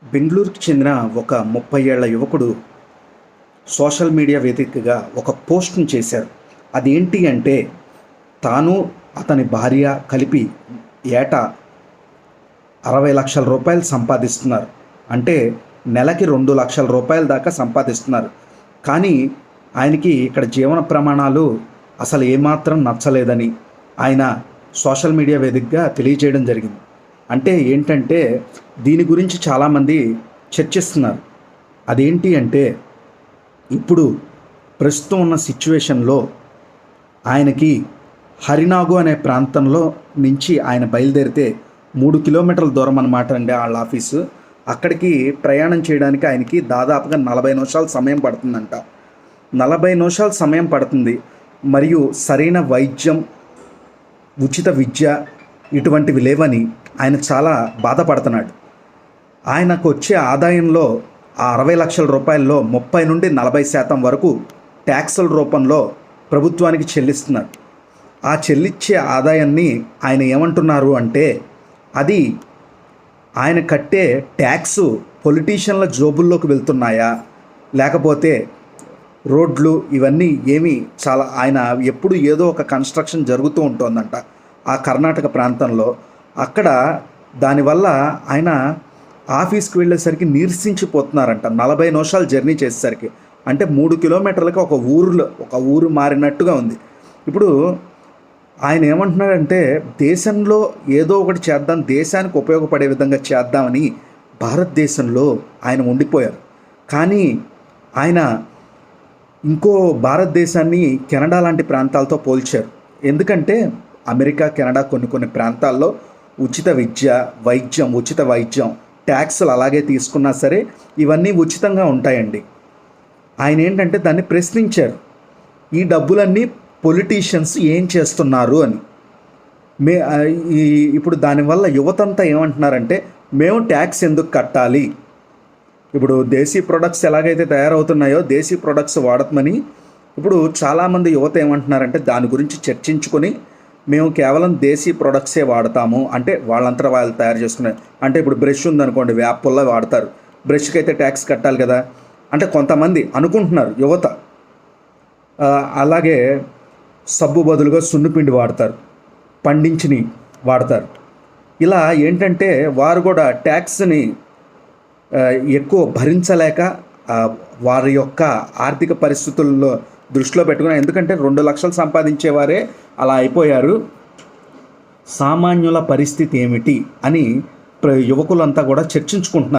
బెంగళూరుకు చెందిన ఒక 30 ఏళ్ల యువకుడు సోషల్ మీడియా వేదికగా ఒక పోస్ట్‌ని చేశారు. అదేంటి అంటే, తాను, అతని భార్య కలిపి ఏటా రూ. 60,00,000 సంపాదిస్తున్నారు. అంటే నెలకి రూ. 2,00,000 దాకా సంపాదిస్తున్నారు. కానీ ఆయనకి ఇక్కడ జీవన ప్రమాణాలు అసలు ఏమాత్రం నచ్చలేదని ఆయన సోషల్ మీడియా వేదికగా తెలియజేయడం జరిగింది. అంటే ఏంటంటే, దీని గురించి చాలామంది చర్చిస్తున్నారు. అదేంటి అంటే, ఇప్పుడు ప్రస్తుతం ఉన్న సిచ్యువేషన్లో ఆయనకి హరినాగు అనే ప్రాంతంలో నుంచి ఆయన బయలుదేరితే 3 కిలోమీటర్ల దూరం అన్నమాట అండి వాళ్ళ ఆఫీసు. అక్కడికి ప్రయాణం చేయడానికి ఆయనకి దాదాపుగా 40 నిమిషాలు సమయం పడుతుందంట. 40 నిమిషాలు సమయం పడుతుంది. మరియు సరైన వైద్యం, ఉచిత విద్య ఇటువంటివి లేవని ఆయన చాలా బాధపడుతున్నాడు. ఆయనకు వచ్చే ఆదాయంలో ఆ 60 లక్షల రూపాయల్లో 30 నుండి 40% వరకు ట్యాక్సుల రూపంలో ప్రభుత్వానికి చెల్లిస్తున్నారు. ఆ చెల్లించే ఆదాయాన్ని ఆయన ఏమంటున్నారు అంటే, అది ఆయన కట్టే ట్యాక్సు పొలిటీషియన్ల జోబుల్లోకి వెళ్తున్నాయా, లేకపోతే రోడ్లు ఇవన్నీ ఏమీ చాలా ఆయన ఎప్పుడు ఏదో ఒక కన్స్ట్రక్షన్ జరుగుతూ ఉంటుందంట ఆ కర్ణాటక ప్రాంతంలో. అక్కడ దానివల్ల ఆయన ఆఫీస్కి వెళ్ళేసరికి నీరసించిపోతున్నారంట. 40 నిమిషాలు జర్నీ చేసేసరికి, అంటే 3 కిలోమీటర్లకి ఒక ఊరు మారినట్టుగా ఉంది. ఇప్పుడు ఆయన ఏమంటున్నాడంటే, దేశంలో ఏదో ఒకటి చేద్దాం, దేశానికి ఉపయోగపడే విధంగా చేద్దామని భారతదేశంలో ఆయన ఉండిపోయారు. కానీ ఆయన ఇంకో భారతదేశాన్ని కెనడా లాంటి ప్రాంతాలతో పోల్చారు. ఎందుకంటే అమెరికా, కెనడా కొన్ని ప్రాంతాల్లో ఉచిత విద్య, ఉచిత వైద్యం, ట్యాక్సులు అలాగే తీసుకున్నా సరే ఇవన్నీ ఉచితంగా ఉంటాయండి. ఆయన ఏంటంటే దాన్ని ప్రశ్నించారు, ఈ డబ్బులన్నీ పొలిటీషియన్స్ ఏం చేస్తున్నారు అని. ఇప్పుడు దానివల్ల యువతంతా ఏమంటున్నారంటే, మేము ట్యాక్స్ ఎందుకు కట్టాలి, ఇప్పుడు దేశీ ప్రొడక్ట్స్ ఎలాగైతే తయారవుతున్నాయో దేశీ ప్రొడక్ట్స్ వాడతామని ఇప్పుడు చాలామంది యువత ఏమంటున్నారంటే, దాని గురించి చర్చించుకొని మేము కేవలం దేశీ ప్రొడక్ట్సే వాడతాము, అంటే వాళ్ళంతా వాళ్ళు తయారు చేసుకునే, అంటే ఇప్పుడు బ్రష్ ఉందనుకోండి, వేప పుల్ల వాడతారు, బ్రష్కి అయితే ట్యాక్స్ కట్టాలి కదా, అంటే కొంతమంది అనుకుంటున్నారు యువత. అలాగే సబ్బు బదులుగా సున్నిపిండి వాడతారు, పండించిని వాడతారు. ఇలా ఏంటంటే వారు కూడా ట్యాక్స్ని ఎక్కువ భరించలేక వారి యొక్క ఆర్థిక పరిస్థితుల్లో దృష్టిలో పెట్టుకుని, ఎందుకంటే 2 లక్షలు సంపాదించేవారే అలా అయిపోయారు, సామాన్యుల పరిస్థితి ఏమిటి అని యువకులంతా కూడా చర్చించుకుంటున్నారు.